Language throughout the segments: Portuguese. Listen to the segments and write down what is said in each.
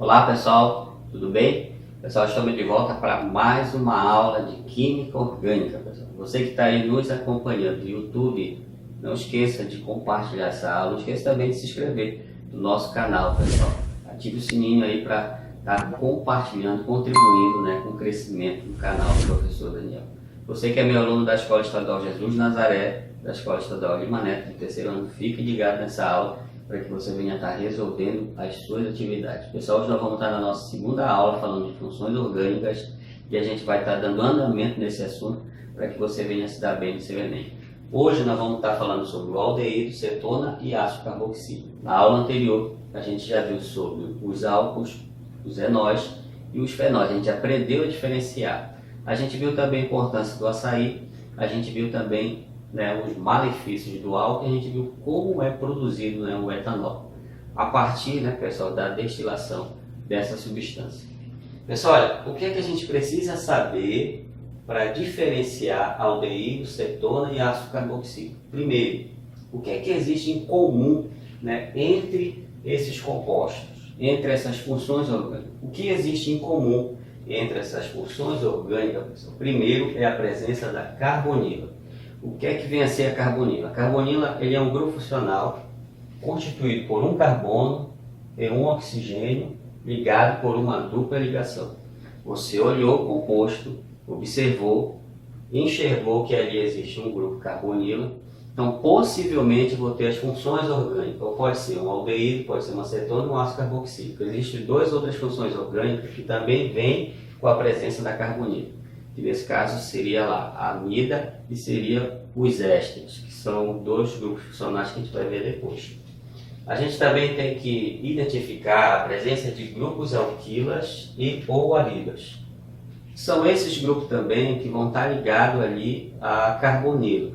Olá pessoal, tudo bem? Pessoal, estamos de volta para mais uma aula de Química Orgânica, pessoal. Você que está aí nos acompanhando no YouTube, não esqueça de compartilhar essa aula, não esqueça também de se inscrever no nosso canal, pessoal. Ative o sininho aí para estar compartilhando, contribuindo, com o crescimento do canal do professor Daniel. Você que é meu aluno da Escola Estadual Jesus Nazaré, da Escola Estadual Lima Neto, do terceiro ano, fique ligado nessa aula para que você venha estar resolvendo as suas atividades. Pessoal, hoje nós vamos estar na nossa segunda aula falando de funções orgânicas e a gente vai estar dando andamento nesse assunto para que você venha se dar bem no seu Enem. Hoje nós vamos estar falando sobre o aldeído, cetona e ácido carboxílico. Na aula anterior a gente já viu sobre os álcools, os enóis e os fenóis. A gente aprendeu a diferenciar. A gente viu também a importância do açaí, a gente viu também os malefícios do álcool, a gente viu como é produzido o etanol a partir, pessoal, da destilação dessa substância. Pessoal, olha, o que é que a gente precisa saber para diferenciar aldeído, cetona e ácido carboxílico? Primeiro, o que é que existe em comum entre esses compostos, entre essas funções orgânicas? O que existe em comum entre essas funções orgânicas, pessoal? Primeiro é a presença da carbonila. O que é que vem a ser a carbonila? A carbonila ele é um grupo funcional constituído por um carbono e um oxigênio ligado por uma dupla ligação. Você olhou o composto, observou, enxergou que ali existe um grupo carbonila, então possivelmente vou ter as funções orgânicas, ou pode ser um aldeído, pode ser uma cetona ou um ácido carboxílico. Existem duas outras funções orgânicas que também vêm com a presença da carbonila. Que nesse caso seria lá a amida e seria os ésteres, que são dois grupos funcionais que a gente vai ver depois. A gente também tem que identificar a presença de grupos alquilas e ou arilas. São esses grupos também que vão estar ligados ali à carbonila.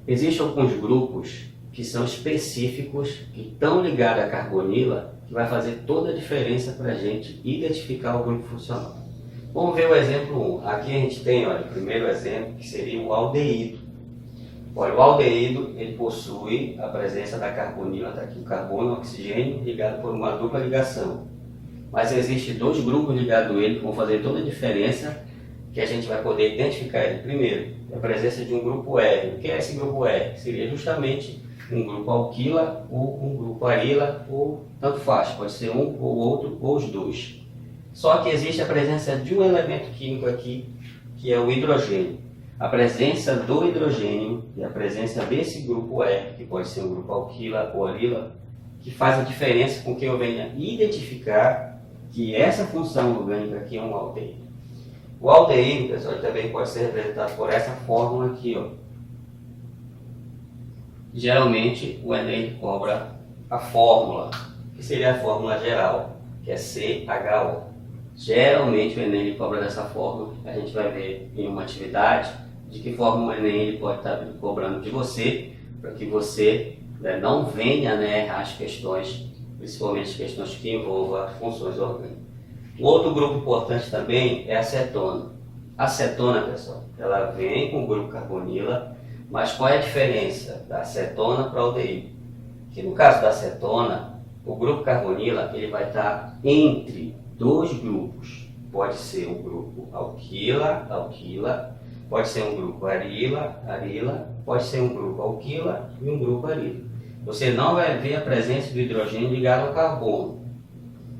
Existem alguns grupos que são específicos, que estão ligados à carbonila, que vai fazer toda a diferença para a gente identificar o grupo funcional. Vamos ver o exemplo 1. Aqui a gente tem, olha, o primeiro exemplo, que seria o aldeído. Olha, o aldeído, ele possui a presença da carbonila, está aqui o carbono e o oxigênio ligado por uma dupla ligação. Mas existem dois grupos ligados a ele que vão fazer toda a diferença, que a gente vai poder identificar ele. Primeiro, a presença de um grupo R. O que é esse grupo R? Seria justamente um grupo alquila ou um grupo arila, ou tanto faz, pode ser um ou outro, ou os dois. Só que existe a presença de um elemento químico aqui, que é o hidrogênio. A presença do hidrogênio e a presença desse grupo R, que pode ser um grupo alquila ou arila, que faz a diferença com que eu venha identificar que essa função orgânica aqui é um aldeído. O aldeído, pessoal, também pode ser representado por essa fórmula aqui, ó. Geralmente o Enem cobra a fórmula, que seria a fórmula geral, que é CHO. Geralmente o Enem ele cobra dessa forma. A gente vai ver em uma atividade de que forma o Enem ele pode estar cobrando de você, para que você não venha errar as questões, principalmente as questões que envolvam as funções orgânicas. Um outro grupo importante também é a cetona. A cetona, pessoal, ela vem com o grupo carbonila, mas qual é a diferença da cetona para o aldeído? Que no caso da cetona, o grupo carbonila ele vai estar entre dois grupos. Pode ser um grupo alquila, pode ser um grupo arila, pode ser um grupo alquila e um grupo arila. Você não vai ver a presença do hidrogênio ligado ao carbono.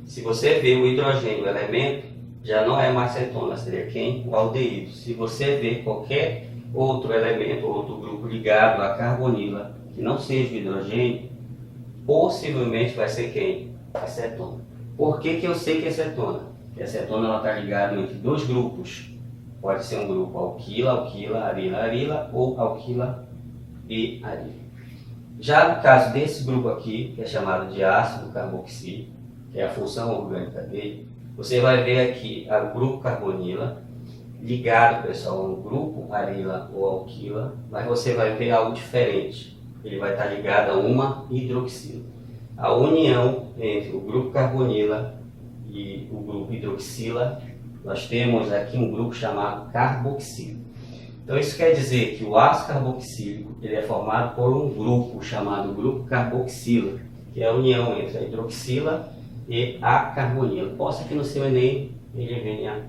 Se você vê o hidrogênio, o elemento, já não é mais cetona, seria quem? O aldeído. Se você vê qualquer outro elemento, outro grupo ligado à carbonila, que não seja o hidrogênio, possivelmente vai ser quem? A cetona. Por que eu sei que é cetona? Porque a cetona está ligada entre dois grupos. Pode ser um grupo alquila, arila, ou alquila e arila. Já no caso desse grupo aqui, que é chamado de ácido carboxílico, que é a função orgânica dele, você vai ver aqui o grupo carbonila ligado, pessoal, a um grupo arila ou alquila, mas você vai ver algo diferente. Ele vai estar ligado a uma hidroxila. A união entre o grupo carbonila e o grupo hidroxila, nós temos aqui um grupo chamado carboxílico. Então isso quer dizer que o ácido carboxílico ele é formado por um grupo chamado grupo carboxila, que é a união entre a hidroxila e a carbonila. Possa que no seu Enem ele venha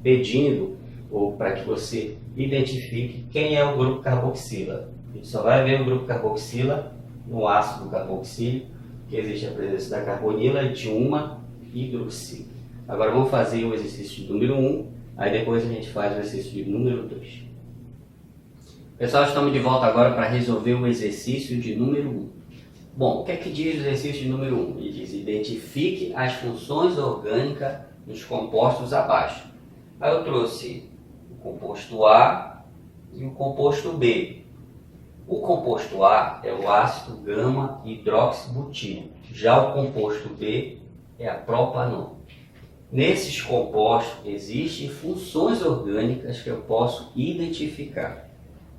pedindo ou para que você identifique quem é o grupo carboxila. A gente só vai ver o grupo carboxila no ácido carboxílico, que existe a presença da carbonila e de uma hidroxila. Agora vamos fazer o exercício de número 1, aí depois a gente faz o exercício de número 2. Pessoal, estamos de volta agora para resolver o exercício de número 1. Bom, o que é que diz o exercício de número 1? Ele diz: identifique as funções orgânicas dos compostos abaixo. Aí eu trouxe o composto A e o composto B. O composto A é o ácido gama-hidroxibutírico. Já o composto B é a propanol. Nesses compostos existem funções orgânicas que eu posso identificar.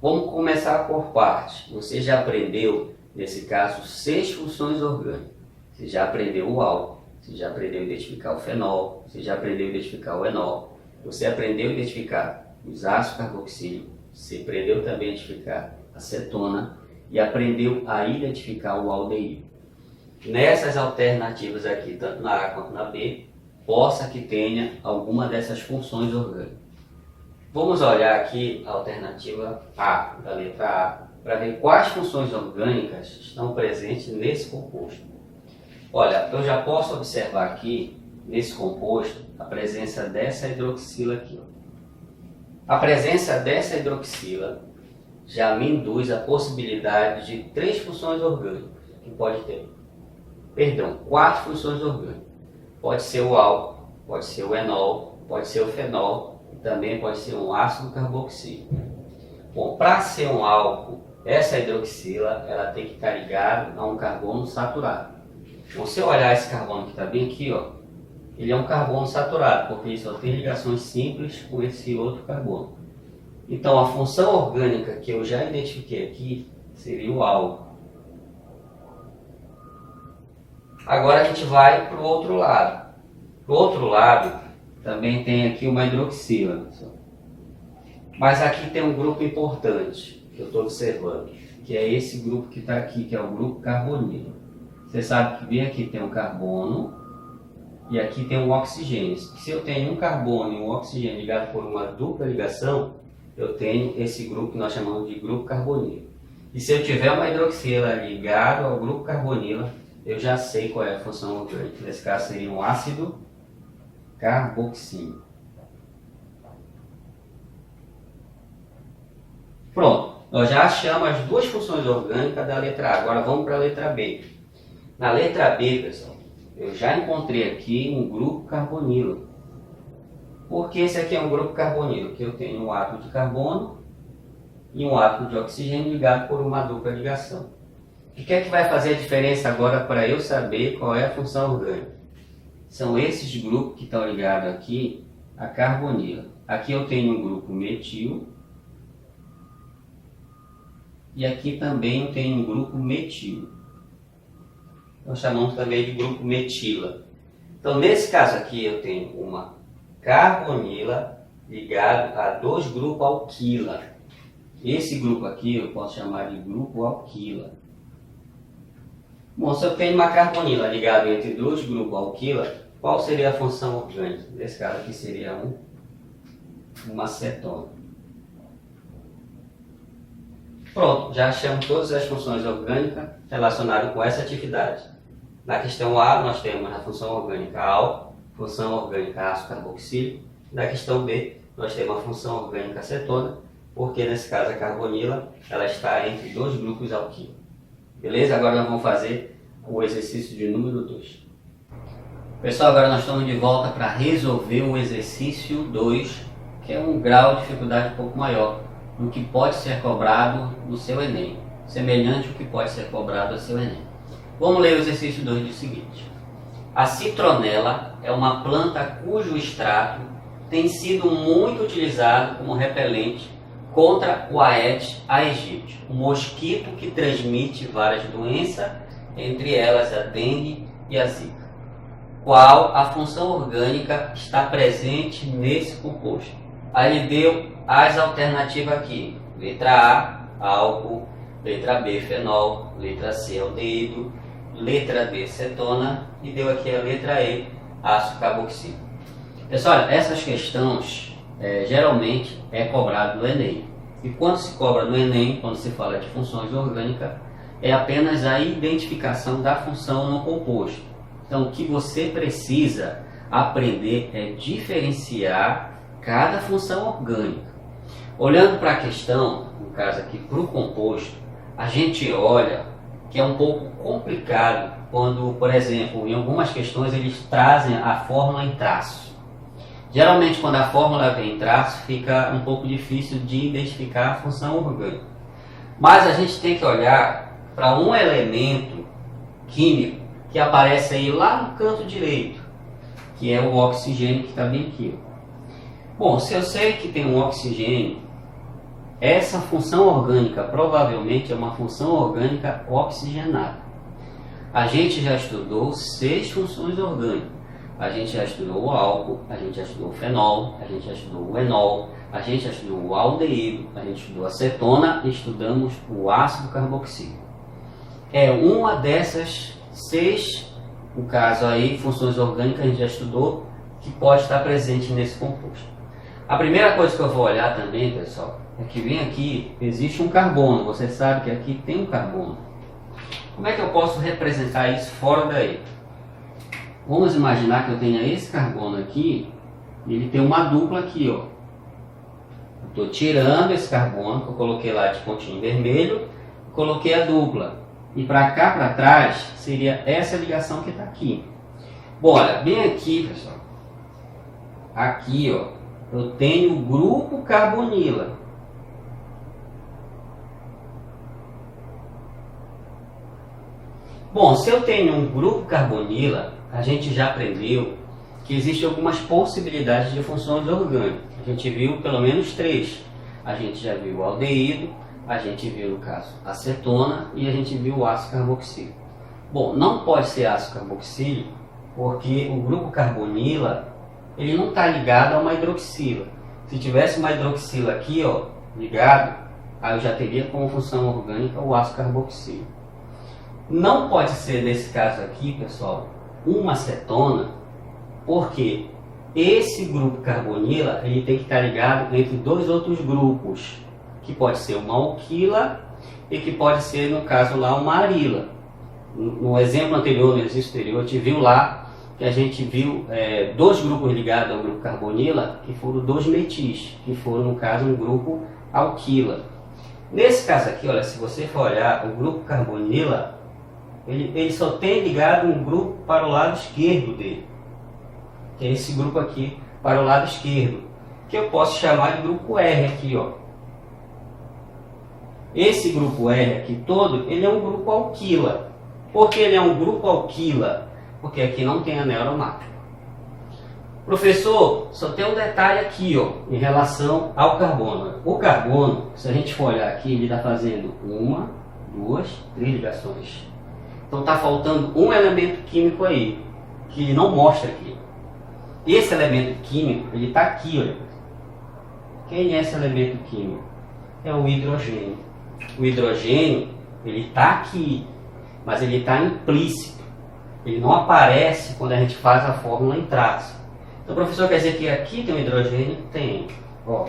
Vamos começar por partes. Você já aprendeu, nesse caso, 6 funções orgânicas. Você já aprendeu o álcool, você já aprendeu a identificar o fenol, você já aprendeu a identificar o enol, você aprendeu a identificar os ácidos carboxílicos, você aprendeu também a identificar a cetona e aprendeu a identificar o aldeído. Nessas alternativas aqui, tanto na A quanto na B, possa que tenha alguma dessas funções orgânicas. Vamos olhar aqui a alternativa A, da letra A, para ver quais funções orgânicas estão presentes nesse composto. Olha, eu já posso observar aqui, nesse composto, a presença dessa hidroxila aqui. A presença dessa hidroxila já me induz a possibilidade de 3 funções orgânicas que pode ter. Perdão, 4 funções orgânicas. Pode ser o álcool, pode ser o enol, pode ser o fenol e também pode ser um ácido carboxílico. Bom, para ser um álcool, essa hidroxila ela tem que estar ligada a um carbono saturado. Então, se eu olhar esse carbono que está bem aqui, ó, ele é um carbono saturado, porque ele só tem ligações simples com esse outro carbono. Então, a função orgânica que eu já identifiquei aqui seria o álcool. Agora a gente vai para o outro lado. Para o outro lado, também tem aqui uma hidroxila. Mas aqui tem um grupo importante que eu estou observando, que é esse grupo que está aqui, que é o grupo carbonilo. Você sabe que bem aqui tem um carbono e aqui tem um oxigênio. Se eu tenho um carbono e um oxigênio ligado por uma dupla ligação, eu tenho esse grupo que nós chamamos de grupo carbonilo. E se eu tiver uma hidroxila ligada ao grupo carbonila, eu já sei qual é a função orgânica. Nesse caso seria um ácido carboxílico. Pronto, nós já achamos as 2 funções orgânicas da letra A. Agora vamos para a letra B. Na letra B, pessoal, eu já encontrei aqui um grupo carbonilo. Porque esse aqui é um grupo carbonilo, que eu tenho um átomo de carbono e um átomo de oxigênio ligado por uma dupla ligação. O que é que vai fazer a diferença agora para eu saber qual é a função orgânica? São esses grupos que estão ligados aqui a carbonila. Aqui eu tenho um grupo metil e aqui também eu tenho um grupo metil. Nós chamamos também de grupo metila. Então, nesse caso aqui, eu tenho uma carbonila ligado a 2 grupos alquila. Esse grupo aqui eu posso chamar de grupo alquila. Bom, se eu tenho uma carbonila ligada entre 2 grupos alquila, qual seria a função orgânica? Nesse caso aqui seria uma cetona. Pronto, já achamos todas as funções orgânicas relacionadas com essa atividade. Na questão A, nós temos a função orgânica álcool, função orgânica ácido carboxílico. Na questão B, nós temos a função orgânica cetona, porque nesse caso a carbonila ela está entre 2 grupos alquilo. Beleza? Agora nós vamos fazer o exercício de número 2. Pessoal, agora nós estamos de volta para resolver o exercício 2, que é um grau de dificuldade um pouco maior do que pode ser cobrado no seu Enem, semelhante ao que pode ser cobrado no seu Enem. Vamos ler o exercício 2 do seguinte. A citronela é uma planta cujo extrato tem sido muito utilizado como repelente contra o Aedes aegypti, um mosquito que transmite várias doenças, entre elas a dengue e a zika. Qual a função orgânica está presente nesse composto? Aí ele deu as alternativas aqui. Letra A, álcool. Letra B, fenol. Letra C, aldeído. letra B, cetona, e deu aqui a letra E, ácido carboxílico. Pessoal, essas questões geralmente é cobrado no Enem. E quando se cobra no Enem, quando se fala de funções orgânicas, é apenas a identificação da função no composto. Então, o que você precisa aprender é diferenciar cada função orgânica. Olhando para a questão, no caso aqui para o composto, a gente olha que é um pouco complicado quando, por exemplo, em algumas questões eles trazem a fórmula em traço. Geralmente, quando a fórmula vem em traço, fica um pouco difícil de identificar a função orgânica. Mas a gente tem que olhar para um elemento químico que aparece aí lá no canto direito, que é o oxigênio, que está bem aqui. Bom, se eu sei que tem um oxigênio, essa função orgânica provavelmente é uma função orgânica oxigenada. A gente já estudou 6 funções orgânicas. A gente já estudou o álcool, a gente já estudou o fenol, a gente já estudou o enol, a gente já estudou o aldeído, a gente estudou a acetona e estudamos o ácido carboxílico. É uma dessas 6, no caso aí, funções orgânicas a gente já estudou, que pode estar presente nesse composto. A primeira coisa que eu vou olhar também, pessoal, é que vem aqui, existe um carbono. Você sabe que aqui tem um carbono. Como é que eu posso representar isso fora daí? Vamos imaginar que eu tenha esse carbono aqui, e ele tem uma dupla aqui, ó. Estou tirando esse carbono, que eu coloquei lá de pontinho vermelho, coloquei a dupla. E para cá, para trás, seria essa ligação que está aqui. Bom, olha, bem aqui, pessoal. Aqui, ó, eu tenho o grupo carbonila. Bom, se eu tenho um grupo carbonila, a gente já aprendeu que existem algumas possibilidades de funções orgânicas. A gente viu pelo menos 3. A gente já viu o aldeído, a gente viu, no caso, a acetona e a gente viu o ácido carboxílico. Bom, não pode ser ácido carboxílico porque o grupo carbonila ele não está ligado a uma hidroxila. Se tivesse uma hidroxila aqui, ó, ligado, aí eu já teria como função orgânica o ácido carboxílico. Não pode ser, nesse caso aqui, pessoal, uma acetona, porque esse grupo carbonila ele tem que estar ligado entre 2 outros grupos, que pode ser uma alquila e que pode ser, no caso lá, uma arila. No exemplo anterior, no exercício anterior, a gente viu lá que a gente viu 2 grupos ligados ao grupo carbonila, que foram 2 metis, que foram, no caso, um grupo alquila. Nesse caso aqui, olha, se você for olhar, o grupo carbonila ele só tem ligado um grupo para o lado esquerdo dele, que é esse grupo aqui para o lado esquerdo, que eu posso chamar de grupo R aqui, ó. Esse grupo R aqui todo, ele é um grupo alquila. Por que ele é um grupo alquila? Porque aqui não tem anel aromático. Professor, só tem um detalhe aqui, ó, em relação ao carbono. O carbono, se a gente for olhar aqui, ele está fazendo 1, 2, 3 ligações. Então está faltando um elemento químico aí, que ele não mostra aqui. Esse elemento químico, ele está aqui, olha. Quem é esse elemento químico? É o hidrogênio. O hidrogênio, ele está aqui, mas ele está implícito. Ele não aparece quando a gente faz a fórmula em traço. Então, professor, quer dizer que aqui tem um hidrogênio? Tem. Ó,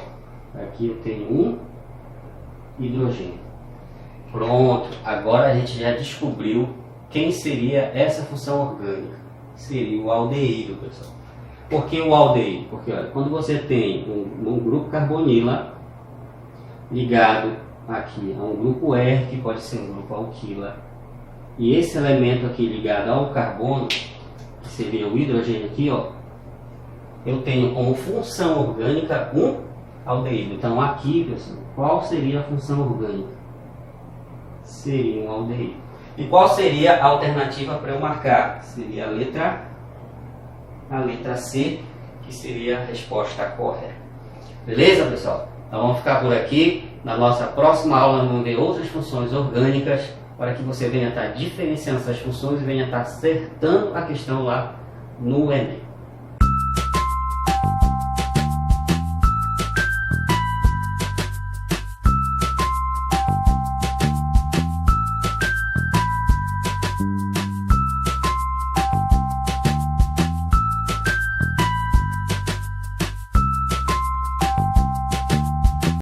aqui eu tenho um hidrogênio. Pronto, agora a gente já descobriu quem seria essa função orgânica. Seria o aldeído, pessoal. Por que o aldeído? Porque olha, quando você tem um grupo carbonila ligado aqui a um grupo R, que pode ser um grupo alquila, e esse elemento aqui ligado ao carbono, que seria o hidrogênio aqui, ó, eu tenho como função orgânica um aldeído. Então aqui, pessoal, qual seria a função orgânica? Seria um aldeído. E qual seria a alternativa para eu marcar? Seria a letra C, que seria a resposta correta. Beleza, pessoal? Então vamos ficar por aqui. Na nossa próxima aula vamos ver outras funções orgânicas, para que você venha estar diferenciando essas funções e venha estar acertando a questão lá no Enem.